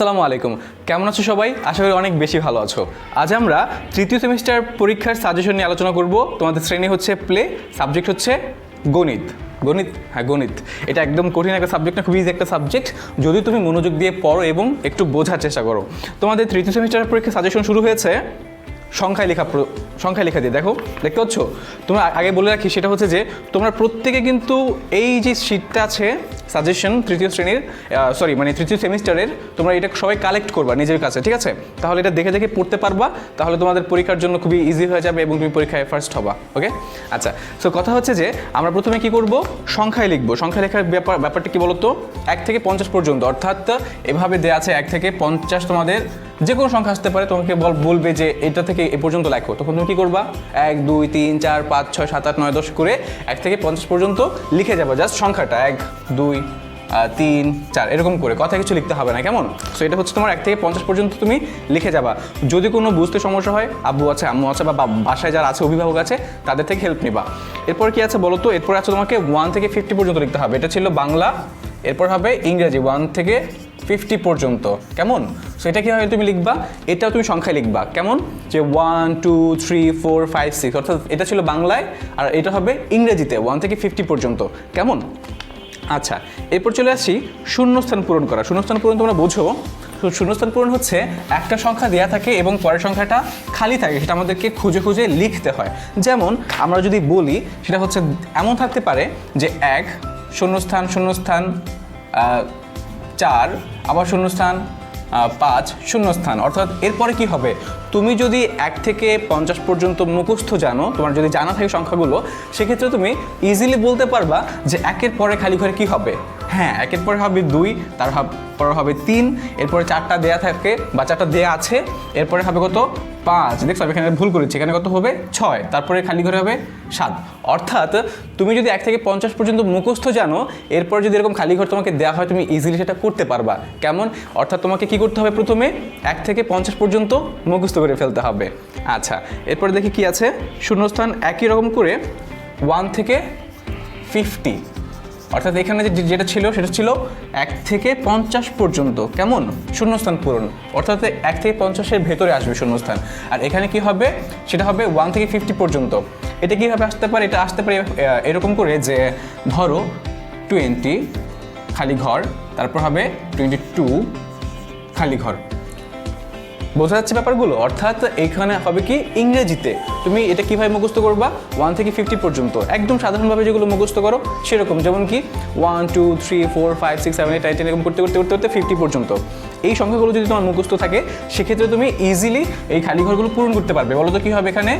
আসসালামু আলাইকুম, কেমন আছো সবাই? আশা করি অনেক বেশি ভালো আছো। আজ আমরা তৃতীয় সেমিস্টার পরীক্ষার সাজেশন নিয়ে আলোচনা করব। তোমাদের শ্রেণী হচ্ছে প্লে, সাবজেক্ট হচ্ছে গণিত। গণিত এটা একদম কঠিন একটা সাবজেক্ট না, খুব ইজি একটা সাবজেক্ট যদি তুমি মনোযোগ দিয়ে পড়ো এবং একটু বোঝার চেষ্টা করো। তোমাদের তৃতীয় সেমিস্টার পরীক্ষার সাজেশন শুরু হয়েছে সংখ্যায় লেখা দিয়ে। দেখতে পাচ্ছ? তোমরা আগে বলে রাখি, সেটা হচ্ছে যে তোমরা প্রত্যেকে কিন্তু এই যে শিটটা আছে সাজেশন তৃতীয় সেমিস্টারের, তোমরা এটা সবাই কালেক্ট করবা নিজের কাছে, ঠিক আছে? তাহলে এটা দেখে দেখে পড়তে পারবা, তাহলে তোমাদের পরীক্ষার জন্য খুবই ইজি হয়ে যাবে এবং তুমি পরীক্ষায় ফার্স্ট হবা। ওকে, আচ্ছা। সো কথা হচ্ছে যে আমরা প্রথমে কি করব, সংখ্যায় লিখবো। সংখ্যা লেখার ব্যাপারটা কি বলতো, 1 থেকে 50 পর্যন্ত, অর্থাৎ এভাবে দেওয়া আছে 1 থেকে 50, তোমাদের যে কোনো সংখ্যা আসতে পারে, তোমাকে বলবে যে এটা থেকে এ পর্যন্ত লেখো। তখন তুমি কি করবা, 1 2 3 4 5 6 7 8 9 10 করে 1 থেকে 50 পর্যন্ত লিখে যাবা, জাস্ট সংখ্যাটা 1 2 3 4 এরকম করে, কথা কিছু লিখতে হবে না, কেমন? সো এটা হচ্ছে তোমার 1 থেকে 50 পর্যন্ত তুমি লিখে যাবা। যদি কোনো বুঝতে সমস্যা হয়, আব্বু আছে, আম্মু আছে, বা বাসায় যারা আছে অভিভাবক আছে, তাদের থেকে হেল্প নিবা। এরপর কি আছে বলো তো, এরপর আছে তোমাকে 1 থেকে 50 পর্যন্ত লিখতে হবে। এটা ছিল বাংলা, এরপর হবে ইংরেজি 1 থেকে 50 পর্যন্ত, কেমন? সো এটা কীভাবে তুমি লিখবা, এটাও তুমি সংখ্যায় লিখবা, কেমন? যে 1 2 3 4 5 6, অর্থাৎ এটা ছিল বাংলায়, আর এটা হবে ইংরেজিতে 1 থেকে 50 পর্যন্ত, কেমন? আচ্ছা, এরপর চলে আসি শূন্যস্থান পূরণ করা। শূন্যস্থান পূরণ তোমরা বোঝো। শূন্যস্থান পূরণ হচ্ছে একটা সংখ্যা দেওয়া থাকে এবং পরের সংখ্যাটা খালি থাকে, সেটা আমাদেরকে খুঁজে খুঁজে লিখতে হয়। যেমন আমরা যদি বলি, সেটা হচ্ছে এমন থাকতে পারে যে 1 শূন্যস্থান শূন্যস্থান 4, আবার শূন্যস্থান 5 শূন্যস্থান, অর্থাৎ এরপরে কি হবে, তুমি যদি 1 থেকে 50 পর্যন্ত মুখস্থ জানো, তোমার যদি জানা থাকে সংখ্যাগুলো, সেক্ষেত্রে তুমি ইজিলি বলতে পারবা যে 1-এর পরে খালি ঘরে কি হবে। হ্যাঁ, 1-এর পরে হবে 2, তারপরে হবে 3, এরপরে 4টা দেয়া থাকে বা 4টা দেয়া আছে, এরপরে হবে কত, 5। দেখছো আমি এখানে ভুল করেছি, এখানে কত হবে 6, তারপরে খালি ঘরে হবে 7। অর্থাৎ তুমি যদি 1 থেকে 50 পর্যন্ত মুখস্থ জানো, এরপর যদি এরকম খালি ঘর তোমাকে দেওয়া হয়, তুমি ইজিলি সেটা করতে পারবা, কেমন? অর্থাৎ তোমাকে কি করতে হবে, প্রথমে 1 থেকে 50 পর্যন্ত মুখস্থ করে ফেলতে হবে। আচ্ছা, এরপরে দেখি কি আছে, শূন্যস্থান একই রকম করে 1 থেকে 50, অর্থাৎ এখানে যেটা ছিল সেটা ছিল 1 থেকে 50 পর্যন্ত, কেমন? শূন্যস্থান পূরণ, অর্থাৎ 1 থেকে 50-এর ভেতরে আসবে শূন্যস্থান। আর এখানে কি হবে, সেটা হবে 1 থেকে 50 পর্যন্ত। এটা কীভাবে আসতে পারে, এটা আসতে পারে এরকম করে যে ধরো 20 খালি ঘর, তারপর হবে 22 খালি ঘর। বোঝা যাচ্ছে ব্যাপারগুলো? অর্থাৎ এইখানে হবে কি, ইংরেজিতে তুমি এটা কীভাবে মুখস্থ করবা, 1 থেকে 50 পর্যন্ত, একদম সাধারণভাবে যেগুলো মুখস্থ করো সেরকম, যেমন কি 1 2 3 4 5 6 7 8 9 এরকম করতে করতে করতে করতে 50 পর্যন্ত। এই সংখ্যাগুলো যদি তোমার মুখস্থ থাকে, সেক্ষেত্রে তুমি ইজিলি এই খালি ঘরগুলো পূরণ করতে পারবে। বলো তো কী হবে, এখানে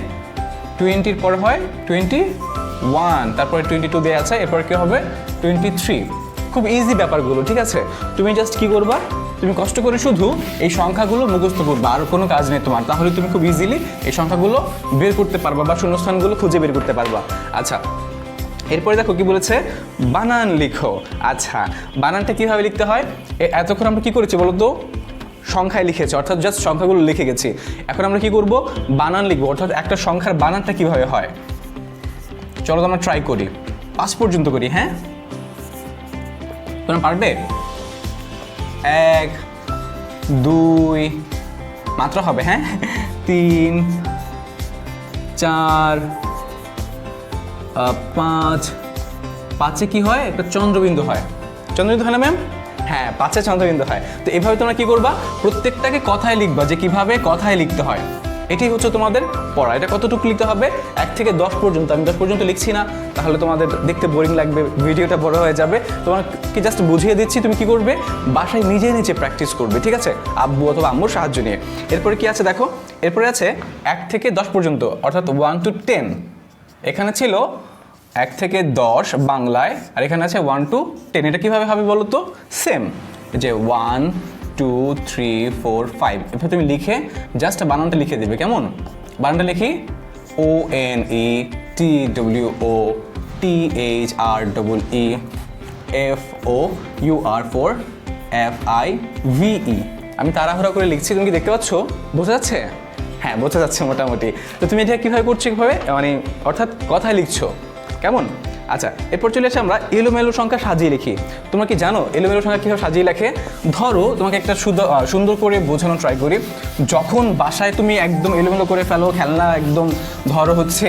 20-র পর হয় 21, তারপরে 22 দেওয়া আছে, এরপর কী হবে 23। খুব ইজি ব্যাপারগুলো, ঠিক আছে? তুমি জাস্ট কী করবা, তুমি কষ্ট করে শুধু এই সংখ্যাগুলো মুখস্থ করবা, আর কোনো কাজ নেই তোমার, তাহলে তুমি খুব ইজিলি এই সংখ্যাগুলো বের করতে পারবা বা শূন্যস্থানগুলো খুঁজে বের করতে পারবা। আচ্ছা, এরপরে দেখো কি বলেছে, বানান লিখো। আচ্ছা, বানানটা কীভাবে লিখতে হয়, এতক্ষণ আমরা কী করেছি বলো তো, সংখ্যায় লিখেছি, অর্থাৎ জাস্ট সংখ্যাগুলো লিখে গেছি। এখন আমরা কি করব, বানান লিখবো, অর্থাৎ একটা সংখ্যার বানানটা কীভাবে হয়। চলো তো আমরা ট্রাই করি, 5 পর্যন্ত করি। হ্যাঁ, তোমরা পারবে? 1 2 মাত্র হবে, হ্যাঁ, 3 4 5। 5-এ কি হয়, একটা চন্দ্রবিন্দু হয়। চন্দ্রবিন্দু হয় না ম্যাম? হ্যাঁ, 5-এ চন্দ্রবিন্দু হয়। তো এভাবে তোমরা কি করবা, প্রত্যেকটাকে কথায় লিখবা, যে কিভাবে কথায় লিখতে হয়। এটাই হচ্ছে তোমাদের পড়া। এটা কতটুকু লিখতে হবে, 1 থেকে 10 পর্যন্ত। আমি 10 পর্যন্ত লিখছি না, তাহলে তোমাদের দেখতে বোরিং লাগবে, ভিডিওটা বড় হয়ে যাবে। তোমাকে জাস্ট বুঝিয়ে দিচ্ছি, তুমি কি করবে, বাসায় নিজে নিজে প্র্যাকটিস করবে, ঠিক আছে? আব্বু অথবা আম্মুর সাহায্য নিয়ে। এরপরে কি আছে দেখো, এরপরে আছে 1 থেকে 10 পর্যন্ত, অর্থাৎ 1 to 10। এখানে ছিল 1 থেকে 10 বাংলায়, আর এখানে আছে 1 to 10। এটা কীভাবে হবে বলো তো, সেম, যে 1 2 3 4 5, এভাবে তুমি লিখে জাস্ট বানানটা লিখে দেবে, কেমন? বানানটা লিখি, ONETWOTHREFOUR4FIVE। আমি তাড়াহুড়া করে লিখছি, তুমি কি দেখতে পাচ্ছ? বোঝা যাচ্ছে? হ্যাঁ, বোঝা যাচ্ছে মোটামুটি। তো তুমি এটা কীভাবে করছো, কীভাবে মানে, অর্থাৎ কথায় লিখছো, কেমন? আচ্ছা, এরপর চলে আসে আমরা এলোমেলো সংখ্যা সাজিয়ে লিখি। তোমরা কি জানো এলোমেলো সংখ্যা কীভাবে সাজিয়ে লেখে? ধরো তোমাকে একটা সুন্দর করে বোঝানো ট্রাই করি। যখন বাসায় তুমি একদম এলোমেলো করে ফেলো, খেলনা একদম ধরো হচ্ছে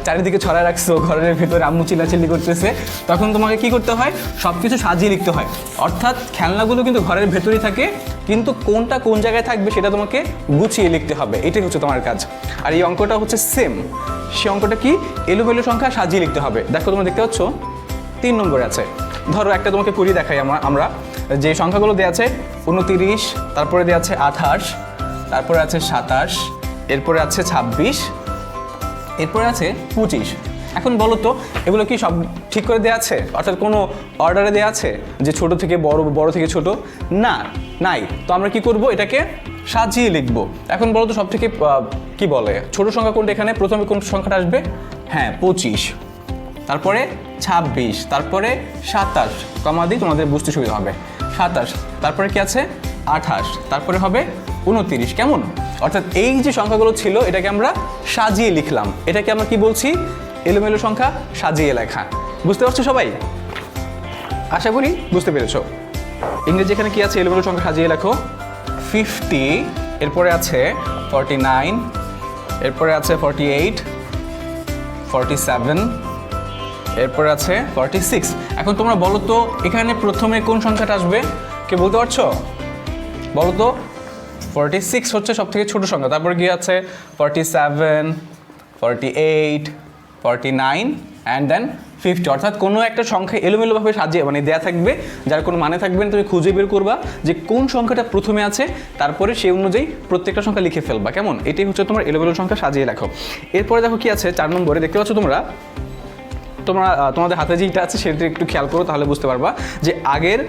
চারিদিকে ছড়ায় রাখছো, ঘরের ভেতরে আম্মু চিল্লাচিল্লি করতেছে, তখন তোমাকে কি করতে হয়? সব কিছু সাজিয়ে লিখতে হয়। অর্থাৎ খেলনাগুলো কিন্তু ঘরের ভেতরেই থাকে, কিন্তু কোনটা কোন জায়গায় থাকবে সেটা তোমাকে গুছিয়ে লিখতে হবে। এটাই হচ্ছে তোমার কাজ। আর এই অঙ্কটা হচ্ছে সেম। সে অঙ্কটা কি? এলোমেলো সংখ্যা সাজিয়ে লিখতে হবে। দেখো তোমরা দেখতে পাচ্ছ 3 নম্বরে আছে। ধরো একটা তোমাকে করি দেখাই আমরা যে সংখ্যাগুলো দেওয়া আছে 29, তারপরে দেওয়া আছে 28, তারপরে আছে 27, এরপরে আছে 26, এরপরে আছে 25। এখন বলো তো এগুলো কি সব ঠিক করে দেওয়া আছে? অর্থাৎ কোনো অর্ডারে দেওয়া আছে যে ছোট থেকে বড়, বড় থেকে ছোট? না, নাই। তো আমরা কি করব? এটাকে সাজিয়ে লিখব। এখন বলো তো সব থেকে কি বলে ছোট সংখ্যা কোনটা? এখানে প্রথমে কোন সংখ্যাটা আসবে? হ্যাঁ, 25, তারপরে 26, তারপরে 27, কমা দিই তোমাদের বুঝতে সুবিধা হবে। 27, তারপরে কি আছে? 28, তারপরে হবে 29। কেমন? অর্থাৎ এই যে সংখ্যাগুলো ছিল এটাকে আমরা সাজিয়ে লিখলাম। এটাকে আমরা কি বলছি? এলোমেলো সংখ্যা সাজিয়ে লেখা। বুঝতে পারছো সবাই? আশা করি বুঝতে পেরেছো। ইংরেজি এখানে কি আছে? এলোমেলো সংখ্যা সাজিয়ে লেখো। 50, এরপরে আছে 49, এরপরে আছে 48, 47, এরপরে আছে 46। এখন তোমরা বলো তো এখানে প্রথমে কোন সংখ্যাটা আসবে? কে বলতে পারছো? বলো তো। 46 হচ্ছে সব থেকে ছোট সংখ্যা। তারপরে কি আছে? 47, 48, 49 অ্যান্ড দেন 50। অর্থাৎ কোনো একটা সংখ্যা এলোমেলোভাবে সাজিয়ে দেয়া থাকবে, যার কোনো মানে থাকবে না। তুমি খুঁজে বের করবা যে কোন সংখ্যাটা প্রথমে আছে, তারপরে সেই অনুযায়ী প্রত্যেকটা সংখ্যা লিখে ফেলবা। কেমন? এটাই হচ্ছে তোমার এলোমেলো সংখ্যা সাজিয়ে লেখো। এরপরে দেখো কি আছে 4 নম্বরে। দেখতে পাচ্ছ তোমাদের হাতে যেটা আছে সেটা একটু খেয়াল করো, তাহলে বুঝতে পারবা যে আগের,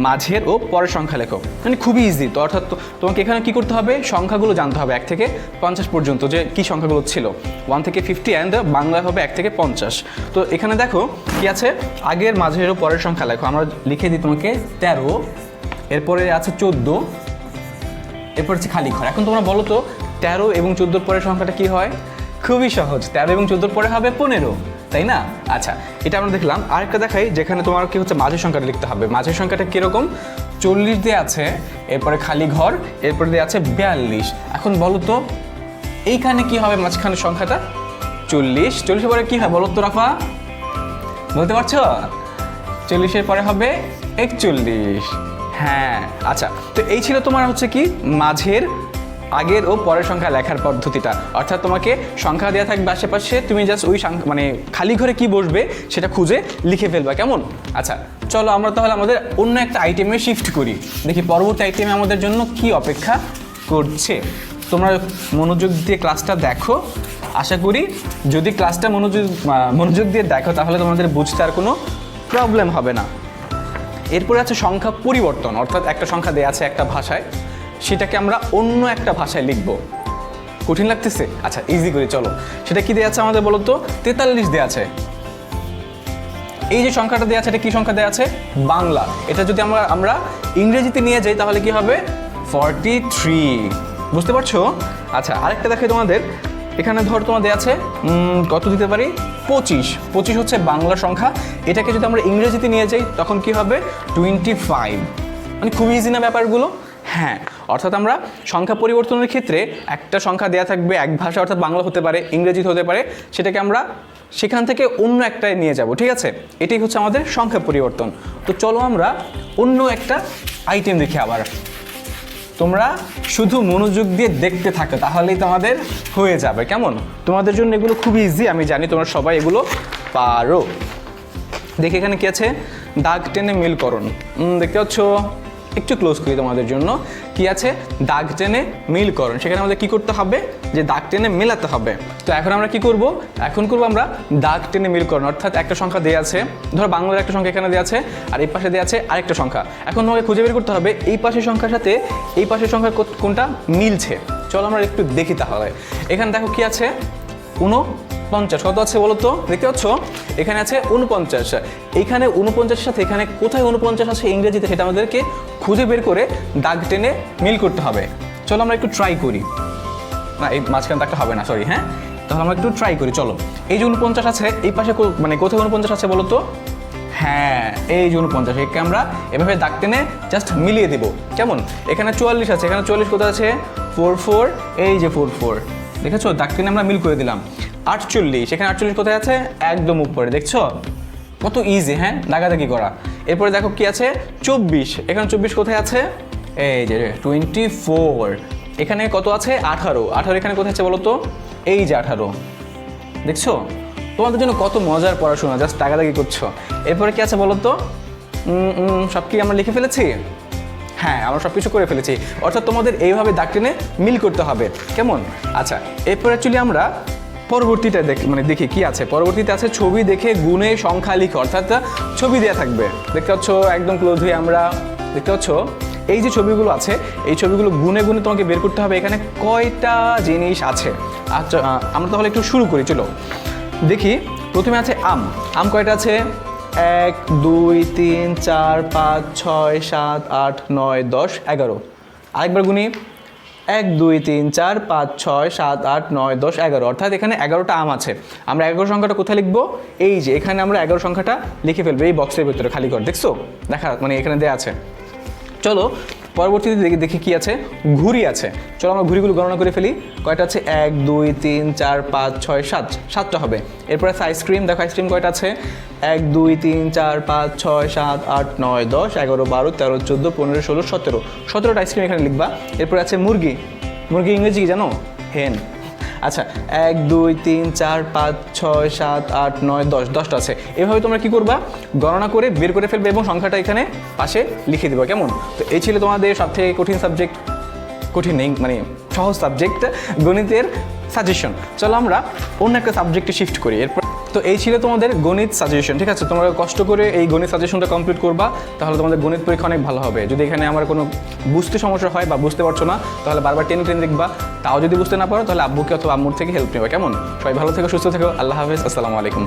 মাঝের ও পরের সংখ্যা লেখো। খুবই ইজি। তো অর্থাৎ তোমাকে এখানে কি করতে হবে? সংখ্যাগুলো জানতে হবে 1 থেকে 50 পর্যন্ত, যে কি সংখ্যাগুলো ছিল। 1 থেকে 50 অ্যান্ড বাংলা হবে 1 থেকে 50। তো এখানে দেখো কি আছে? আগের, মাঝের ও পরের সংখ্যা লেখো। আমরা লিখে দিই তোমাকে 13, এরপরে আছে 14, এরপর হচ্ছে খালি ঘর। এখন তোমরা বলো তো 13 এবং 14 পরের সংখ্যাটা কি হয়? খুবই সহজ। 13 এবং 14 পরে হবে 15, তাই না? আচ্ছা, এটা আমরা দেখলাম। আরেকটা দেখাই, যেখানে তোমার কি হচ্ছে মাঝের সংখ্যাটা লিখতে হবে। মাঝের সংখ্যাটা কীরকম? 40 দিয়ে আছে, এরপরে খালি ঘর, এরপরে দিয়ে আছে 42। এখন বলো তো এইখানে কি হবে? মাঝখানের সংখ্যাটা 40। 40-এর পরে কি হয় বলো তো রাফা? বলতে পারছো? 40-এর পরে হবে 41। হ্যাঁ, আচ্ছা। তো এই ছিল তোমার হচ্ছে কি মাঝের, আগের ও পরের সংখ্যা লেখার পদ্ধতিটা। অর্থাৎ তোমাকে সংখ্যা দেওয়া থাকবে আশেপাশে, তুমি জাস্ট ওই খালি ঘরে কি বসবে সেটা খুঁজে লিখে ফেলবা। কেমন? আচ্ছা, চলো আমরা তাহলে আমাদের অন্য একটা আইটেমে শিফট করি। দেখি পরবর্তী আইটেমে আমাদের জন্য কি অপেক্ষা করছে। তোমরা মনোযোগ দিয়ে ক্লাসটা দেখো। আশা করি যদি ক্লাসটা মনোযোগ দিয়ে দেখো তাহলে তোমাদের বুঝতে আর কোনো প্রবলেম হবে না। এরপরে আছে সংখ্যা পরিবর্তন। অর্থাৎ একটা সংখ্যা দেওয়া আছে একটা ভাষায়, সেটাকে আমরা অন্য একটা ভাষায় লিখব। কঠিন লাগতেছে? আচ্ছা, ইজি করে চলো। সেটা কি দেওয়া আছে আমাদের বলো তো? 43 দেওয়া আছে। এই যে সংখ্যাটা দেওয়া আছে এটা কি সংখ্যা দেওয়া আছে? বাংলা। এটা যদি আমরা ইংরেজিতে নিয়ে যাই তাহলে কি হবে? 43। বুঝতে পারছো? আচ্ছা, আরেকটা দেখাই তোমাদের। এখানে ধর তোমার দেওয়া আছে কত দিতে পারি? 25। 25 হচ্ছে বাংলা সংখ্যা। এটাকে যদি আমরা ইংরেজিতে নিয়ে যাই তখন কি হবে? 25। খুব ইজি না ব্যাপারগুলো? হ্যাঁ, অর্থাৎ আমরা সংখ্যা পরিবর্তনের ক্ষেত্রে একটা সংখ্যা দেওয়া থাকবে এক ভাষা, অর্থাৎ বাংলা হতে পারে, ইংরেজিতে হতে পারে, সেটাকে আমরা সেখান থেকে অন্য একটায় নিয়ে যাব। ঠিক আছে? এটাই হচ্ছে আমাদের সংখ্যা পরিবর্তন। তো চলো আমরা অন্য একটা আইটেম দেখি। আবার তোমরা শুধু মনোযোগ দিয়ে দেখতে থাকো, তাহলেই তোমাদের হয়ে যাবে। কেমন? তোমাদের জন্য এগুলো খুবই ইজি, আমি জানি তোমরা সবাই এগুলো পারো। দেখি এখানে কি আছে? দাগ টেনে মিলকরণ। দেখতে পাচ্ছ? একটু ক্লোজ করি তোমাদের জন্য। কি আছে? দাগ টেনে মিলকরণ। সেখানে আমাদের কি করতে হবে? যে দাগ টেনে মেলাতে হবে। তো এখন আমরা কি করব? এখন করব আমরা দাগ টেনে মিলকরণ। অর্থাৎ একটা সংখ্যা দেওয়া আছে, ধর বাংলার একটা সংখ্যা এখানে দেওয়া আছে, আর এই পাশে দেওয়া আছে আরেকটা সংখ্যা। এখন তোমাকে খুঁজে বের করতে হবে এই পাশের সংখ্যার সাথে এই পাশের সংখ্যা কোনটা মিলছে। চলো আমরা একটু দেখি তাহলে। এখানে দেখো কি আছে? 49। কত আছে বলো তো? দেখতে পাচ্ছ? এখানে আছে 49। এইখানে 49-এর সাথে এখানে কোথায় 49 আছে ইংরেজিতে সেটা আমাদেরকে খুঁজে বের করে দাগ টেনে মিল করতে হবে। চলো আমরা একটু ট্রাই করি। না, এই মাঝখানে দাগটা হবে না, সরি। হ্যাঁ, তাহলে আমরা একটু ট্রাই করি, চলো। এই যে 49 আছে, এই পাশে মানে কোথায় 49 আছে বলো তো? হ্যাঁ, এই যে 49, একে আমরা এভাবে দাগ টেনে জাস্ট মিলিয়ে দেবো, কেমন? এখানে 44 আছে, এখানে 44 কোথায় আছে? 44, এই যে 44, দেখেছো? দাগ টেনে আমরা মিল করে দিলাম। 48, এখানে 48 কোথায় আছে? একদম উপরে, দেখছো কত ইজি, হ্যাঁ, দাগাদাগি করা। এরপরে দেখো কি আছে? 24, এখানে 24 কোথায় আছে? এই যে 24, এখানে কত আছে? 18, এখানে কোথায় আছে বলো তো? এই যে 18, দেখছো? তোমাদের জন্য কত মজার পড়াশোনা, জাস্ট দাগাদাগি করছো। এরপরে কি আছে বলো তো? সব কি আমরা লিখে ফেলেছি? হ্যাঁ, আমরা সব কিছু করে ফেলেছি, অর্থাৎ তোমাদের এইভাবে দাগ টেনে মিল করতে হবে, কেমন? আচ্ছা, এরপর অ্যাকচুয়ালি আমরা পরবর্তীটা দেখি কি আছে। পরবর্তীতে আছে ছবি দেখে গুণে সংখ্যা লিখো, অর্থাৎ ছবি দেওয়া থাকবে, দেখতে পাচ্ছ একদম ক্লোজ হয়ে আমরা, দেখতে পাচ্ছ এই যে ছবিগুলো আছে, এই ছবিগুলো গুণে গুণে তোমাকে বের করতে হবে এখানে কয়টা জিনিস আছে। আচ্ছা, আমরা তাহলে একটু শুরু করি, চলো দেখি। প্রথমে আছে আম। আম কয়টা আছে? 1 2 3 4 5 6 7 8 9 10 11। আরেকবার গুনি, 1 2 3 4 5 6 7 8 9 10 11, অর্থাৎ এখানে 11টা আম আছে। আমরা 11 সংখ্যাটা কোথায় লিখবো? এই যে এখানে আমরা 11 সংখ্যাটা লিখে ফেলবো এই বক্সের ভিতরে, খালি কর, দেখছো? দেখা এখানে দেওয়া আছে। চলো পরবর্তীতে দেখি কি আছে। ঘুড়ি আছে, চলো আমরা ঘুড়িগুলো গণনা করে ফেলি। কয়টা আছে? 1 2 3 4 5 6 7, 7টা হবে। এরপর আছে আইসক্রিম, দেখো আইসক্রিম কয়টা আছে? 1 2 3 4 5 6 7 8 9 10 11 12 13 14 15 16 17, 17টা আইসক্রিম এখানে লিখবা। এরপর আছে মুরগি। মুরগি ইংরেজি কি জানো? হেন। আচ্ছা, 1 2 3 4 5 6 7 8 9 10, 10টা আছে। এভাবে তোমরা কি করবা? গণনা করে বের করে ফেলবে এবং সংখ্যাটা এখানে পাশে লিখে দেবো, কেমন? তো এই ছিল তোমাদের সবথেকে কঠিন সাবজেক্ট, কঠিন নেই সহজ সাবজেক্ট গণিতের সাজেশন। চলো আমরা অন্য একটা সাবজেক্টে শিফট করি। এরপর তো এই ছিল তোমাদের গণিত সাজেশন, ঠিক আছে? তোমরা কষ্ট করে এই গণিত সাজেশনটা কমপ্লিট করবা, তাহলে তোমাদের গণিত পরীক্ষা অনেক ভালো হবে। যদি এখানে আমার কোনো বুঝতে সমস্যা হয় বা বুঝতে পারছো না, তাহলে বারবার টেনে টেনে দেখবা। তাও যদি বুঝতে না পারো, তাহলে আব্বুকে অথবা আম্মুর থেকে হেল্প নেবে, কেমন? সবাই ভালো থেকো, সুস্থ থেকো, আল্লাহ হাফেজ, আসসালামু আলাইকুম।